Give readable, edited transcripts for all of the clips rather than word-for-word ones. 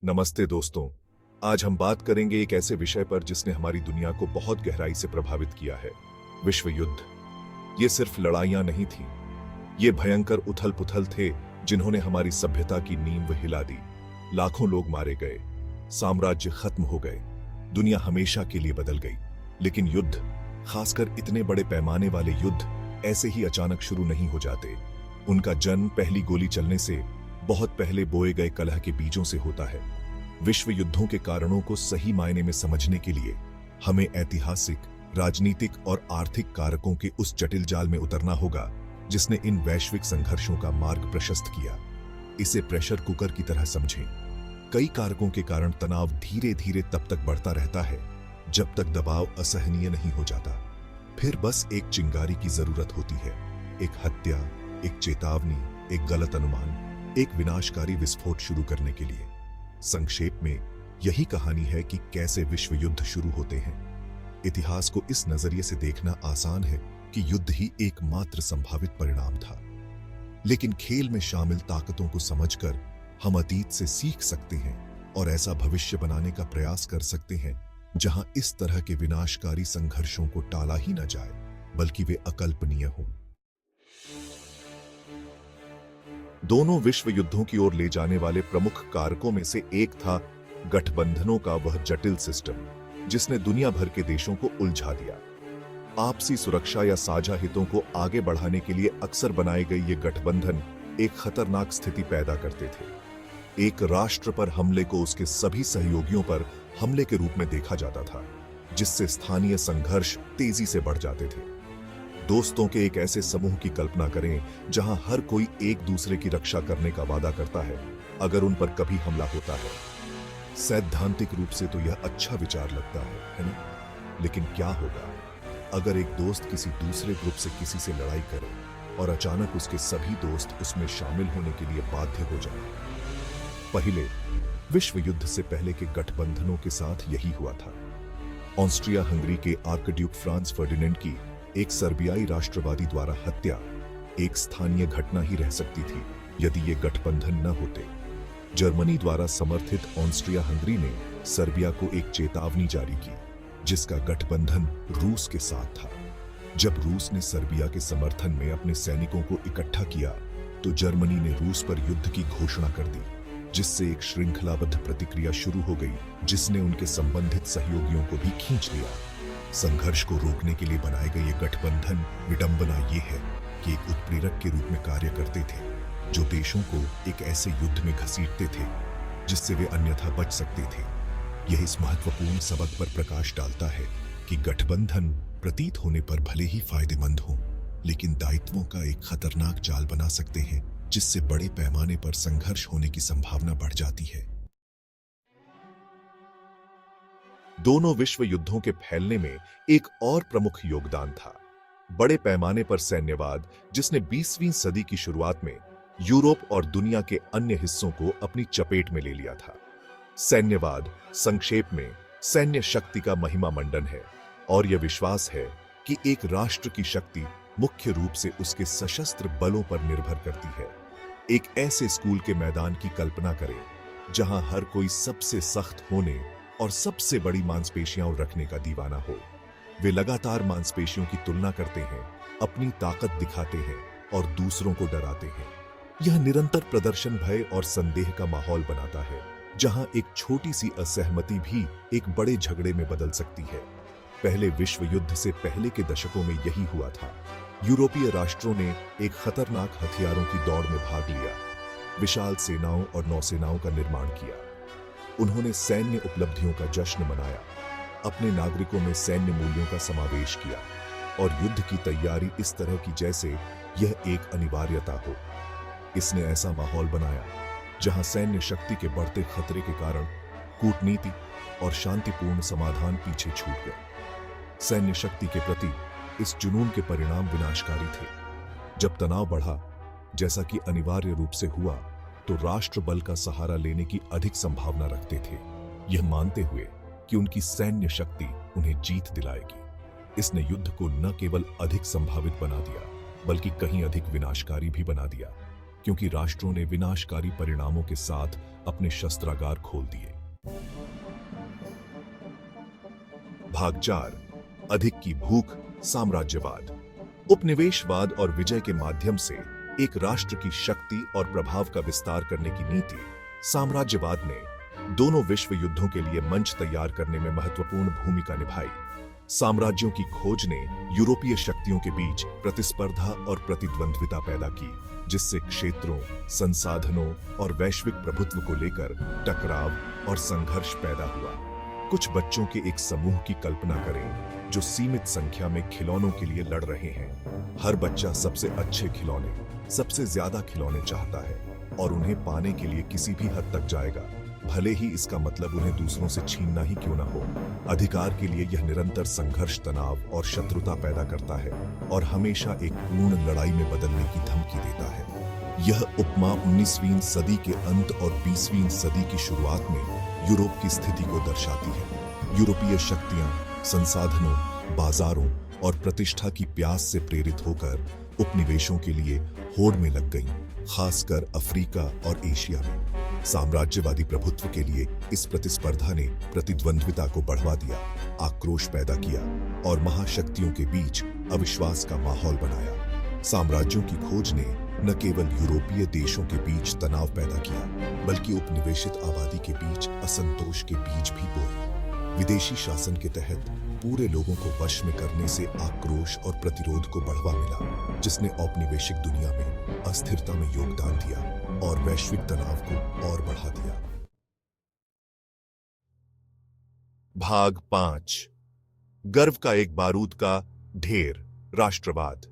नमस्ते दोस्तों। आज हम बात करेंगे एक ऐसे विषय पर जिसने हमारी दुनिया को बहुत गहराई से प्रभावित किया है, विश्व युद्ध। ये सिर्फ लड़ाइयां नहीं थी, ये भयंकर उथल पुथल थे जिन्होंने हमारी सभ्यता की नींव हिला दी। लाखों लोग मारे गए, साम्राज्य खत्म हो गए, दुनिया हमेशा के लिए बदल गई। लेकिन युद्ध, खासकर इतने बड़े पैमाने वाले युद्ध, ऐसे ही अचानक शुरू नहीं हो जाते। उनका जन्म पहली गोली चलने से बहुत पहले बोए गए कलह के बीजों से होता है। विश्व युद्धों के कारणों को सही मायने में समझने के लिए हमें ऐतिहासिक, राजनीतिक और आर्थिक कारकों के उस जटिल जाल में उतरना होगा जिसने इन वैश्विक संघर्षों का मार्ग प्रशस्त किया। इसे प्रेशर कुकर की तरह समझें। कई कारकों के कारण तनाव धीरे धीरे तब तक बढ़ता रहता है जब तक दबाव असहनीय नहीं हो जाता। फिर बस एक चिंगारी की जरूरत होती है, एक हत्या, एक चेतावनी, एक गलत अनुमान, एक विनाशकारी विस्फोट शुरू करने के लिए। संक्षेप में यही कहानी है कि कैसे विश्व युद्ध शुरू होते हैं। इतिहास को इस नजरिए से देखना आसान है कि युद्ध ही एकमात्र संभावित परिणाम था, लेकिन खेल में शामिल ताकतों को समझकर हम अतीत से सीख सकते हैं और ऐसा भविष्य बनाने का प्रयास कर सकते हैं जहां इस तरह के विनाशकारी संघर्षों को टाला ही न जाए, बल्कि वे अकल्पनीय हों। दोनों विश्व युद्धों की ओर ले जाने वाले प्रमुख कारकों में से एक था गठबंधनों का वह जटिल सिस्टम जिसने दुनिया भर के देशों को उलझा दिया। आपसी सुरक्षा या साझा हितों को आगे बढ़ाने के लिए अक्सर बनाए गए ये गठबंधन एक खतरनाक स्थिति पैदा करते थे। एक राष्ट्र पर हमले को उसके सभी सहयोगियों पर हमले के रूप में देखा जाता था, जिससे स्थानीय संघर्ष तेजी से बढ़ जाते थे। दोस्तों के एक ऐसे समूह की कल्पना करें जहां हर कोई एक दूसरे की रक्षा करने का वादा करता है अगर उन पर कभी हमला होता है। सैद्धांतिक रूप से तो यह अच्छा विचार लगता है ना? लेकिन क्या होगा अगर एक दोस्त किसी दूसरे ग्रुप से किसी से लड़ाई करे और अचानक उसके सभी दोस्त उसमें शामिल होने के लिए बाध्य हो जाएं? पहले विश्व युद्ध से पहले के गठबंधनों के साथ यही हुआ था। ऑस्ट्रिया हंगरी के आर्कड्यूक फ्रांस फर्डिनेंड की एक सर्बियाई राष्ट्रवादी द्वारा हत्या एक स्थानीय घटना ही रह सकती थी यदि ये गठबंधन न होते। जर्मनी द्वारा समर्थित ऑस्ट्रिया हंगरी ने सर्बिया को एक चेतावनी जारी की जिसका गठबंधन रूस के साथ था। जब रूस ने सर्बिया के समर्थन में अपने सैनिकों को इकट्ठा किया तो जर्मनी ने रूस पर युद्ध की घोषणा कर दी, जिससे एक श्रृंखलाबद्ध प्रतिक्रिया शुरू हो गई जिसने उनके संबंधित सहयोगियों को भी खींच लिया। संघर्ष को रोकने के लिए बनाए गए ये गठबंधन, विडंबना ये है कि एक उत्प्रेरक के रूप में कार्य करते थे जो देशों को एक ऐसे युद्ध में घसीटते थे जिससे वे अन्यथा बच सकते थे। यह इस महत्वपूर्ण सबक पर प्रकाश डालता है कि गठबंधन प्रतीत होने पर भले ही फायदेमंद हो, लेकिन दायित्वों का एक खतरनाक जाल बना सकते हैं जिससे बड़े पैमाने पर संघर्ष होने की संभावना बढ़ जाती है। दोनों विश्व युद्धों के फैलने में एक और प्रमुख योगदान था बड़े पैमाने पर सैन्यवाद, जिसने 20वीं सदी की शुरुआत में यूरोप और दुनिया के अन्य हिस्सों को अपनी चपेट में ले लिया था। सैन्यवाद संक्षेप में सैन्य शक्ति का महिमा मंडन है और यह विश्वास है कि एक राष्ट्र की शक्ति मुख्य रूप से उसके सशस्त्र बलों पर निर्भर करती है। एक ऐसे स्कूल के मैदान की कल्पना करें जहां हर कोई सबसे सख्त होने और सबसे बड़ी मांसपेशियां रखने का दीवाना हो। वे लगातार मांसपेशियों की तुलना करते हैं, अपनी ताकत दिखाते हैं और दूसरों को डराते हैं। यह निरंतर प्रदर्शन, भय और संदेह का माहौल बनाता है, जहां एक छोटी सी असहमति भी एक बड़े झगड़े में बदल सकती है। पहले विश्व युद्ध से पहले के दशकों में यही हुआ था। यूरोपीय राष्ट्रों ने एक खतरनाक हथियारों की दौड़ में भाग लिया, विशाल सेनाओं और नौसेनाओं का निर्माण किया। उन्होंने सैन्य उपलब्धियों का जश्न मनाया, अपने नागरिकों में सैन्य मूल्यों का समावेश किया और युद्ध की तैयारी इस तरह की जैसे यह एक अनिवार्यता हो। इसने ऐसा माहौल बनाया जहां सैन्य शक्ति के बढ़ते खतरे के कारण कूटनीति और शांतिपूर्ण समाधान पीछे छूट गए। सैन्य शक्ति के प्रति इस जुनून के परिणाम विनाशकारी थे। जब तनाव बढ़ा, जैसा कि अनिवार्य रूप से हुआ, तो राष्ट्र बल का सहारा लेने की अधिक संभावना रखते थे, यह मानते हुए कि उनकी सैन्य शक्ति उन्हें जीत दिलाएगी। इसने युद्ध को न केवल अधिक संभावित बना दिया, बल्कि कहीं अधिक विनाशकारी भी बना दिया। क्योंकि राष्ट्रों ने विनाशकारी परिणामों के साथ अपने शस्त्रागार खोल दिए। भाग 4, अधिक की भूख, साम्राज्यवाद। उपनिवेशवाद और विजय के माध्यम से एक राष्ट्र की शक्ति और प्रभाव का विस्तार करने की नीति साम्राज्यवाद ने दोनों विश्व युद्धों के लिए मंच तैयार करने में महत्वपूर्ण भूमिका निभाई। साम्राज्यों की खोज ने यूरोपीय शक्तियों के बीच प्रतिस्पर्धा और प्रतिद्वंद्विता पैदा की, जिससे क्षेत्रों, संसाधनों और वैश्विक प्रभुत्व को लेकर टकराव और संघर्ष पैदा हुआ। कुछ बच्चों के एक समूह की कल्पना करें जो सीमित संख्या में खिलौनों के लिए लड़ रहे हैं। हर बच्चा सबसे अच्छे खिलौने, सबसे ज्यादा खिलौने चाहता है और उन्हें पाने के लिए किसी भी हद तक जाएगा, भले ही इसका मतलब उन्हें दूसरों से छीनना ही क्यों ना हो। अधिकार के लिए यह निरंतर संघर्ष, तनाव और शत्रुता पैदा करता है और हमेशा एक पूर्ण लड़ाई में बदलने की धमकी देता है। यह उपमा 19वीं सदी के अंत और 20वीं सदी की शुरुआत में यूरोप की स्थिति को दर्शाती है। यूरोपीय शक्तियां संसाधनों, बाजारों और प्रतिष्ठा की प्यास से प्रेरित होकर उपनिवेशों के लिए होड़ में लग गईं, खासकर अफ्रीका और एशिया में। साम्राज्यवादी प्रभुत्व के लिए इस प्रतिस्पर्धा ने प्रतिद्वंद्विता को बढ़ावा दिया, आक्रोश पैदा किया और महाशक्तियों के बीच अविश्वास का माहौल बनाया। साम्राज्यों की खोज ने न केवल यूरोपीय देशों के बीच तनाव पैदा किया, बल्कि उपनिवेशित आबादी के बीच असंतोष के बीज भी बोए। विदेशी शासन के तहत पूरे लोगों को वश में करने से आक्रोश और प्रतिरोध को बढ़ावा मिला, जिसने औपनिवेशिक दुनिया में अस्थिरता में योगदान दिया और वैश्विक तनाव को और बढ़ा दिया। भाग 5, गर्व का एक बारूद का ढेर, राष्ट्रवाद।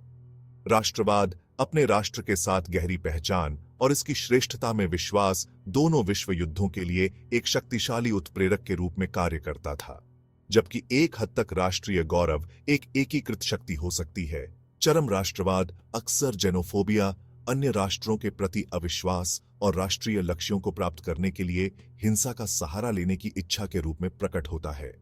राष्ट्रवाद अपने राष्ट्र के साथ गहरी पहचान और इसकी श्रेष्ठता में विश्वास दोनों विश्व युद्धों के लिए एक शक्तिशाली उत्प्रेरक के रूप में कार्य करता था। जबकि एक हद तक राष्ट्रीय गौरव एक एकीकृत शक्ति हो सकती है, चरम राष्ट्रवाद अक्सर जेनोफोबिया, अन्य राष्ट्रों के प्रति अविश्वास और राष्ट्रीय लक्ष्यों को प्राप्त करने के लिए हिंसा का सहारा लेने की इच्छा के रूप में प्रकट होता है।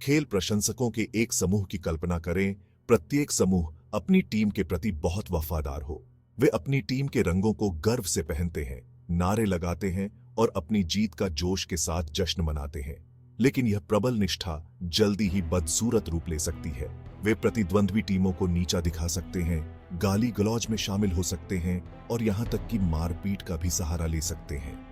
खेल प्रशंसकों के एक समूह की कल्पना करें। प्रत्येक समूह अपनी टीम के प्रति बहुत वफादार हो। वे अपनी टीम के रंगों को गर्व से पहनते हैं, नारे लगाते हैं और अपनी जीत का जोश के साथ जश्न मनाते हैं। लेकिन यह प्रबल निष्ठा जल्दी ही बदसूरत रूप ले सकती है। वे प्रतिद्वंद्वी टीमों को नीचा दिखा सकते हैं, गाली गलौज में शामिल हो सकते हैं और यहां तक कि मारपीट का भी सहारा ले सकते हैं।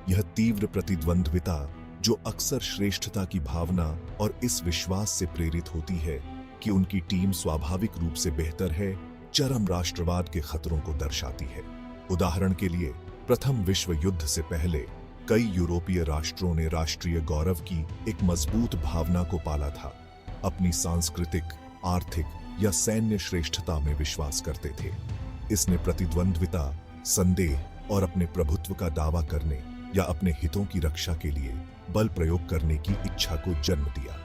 यह तीव्र प्रतिद्वंद्विता, जो अक्सर श्रेष्ठता की भावना और इस विश्वास से प्रेरित होती है कि उनकी टीम स्वाभाविक रूप से बेहतर है, चरम राष्ट्रवाद के खतरों को दर्शाती है। उदाहरण के लिए, प्रथम विश्व युद्ध से पहले कई यूरोपीय राष्ट्रों ने राष्ट्रीय गौरव की एक मजबूत भावना को पाला था। अपनी सांस्कृतिक, आर्थिक या सैन्य श्रेष्ठता में विश्वास करते थे। इसने प्रतिद्वंद्विता, संदेह और अपने प्रभुत्व का दावा करने या अपने हितों की रक्षा के लिए बल प्रयोग करने की इच्छा को जन्म दिया।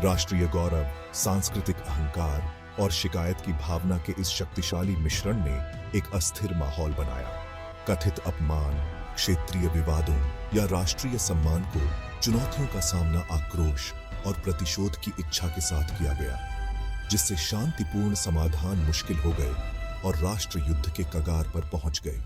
राष्ट्रीय गौरव, सांस्कृतिक अहंकार और शिकायत की भावना के इस शक्तिशाली मिश्रण ने एक अस्थिर माहौल बनाया। कथित अपमान, क्षेत्रीय विवादों या राष्ट्रीय सम्मान को चुनौतियों का सामना आक्रोश और प्रतिशोध की इच्छा के साथ किया गया, जिससे शांतिपूर्ण समाधान मुश्किल हो गए और राष्ट्र युद्ध के कगार पर पहुंच गए।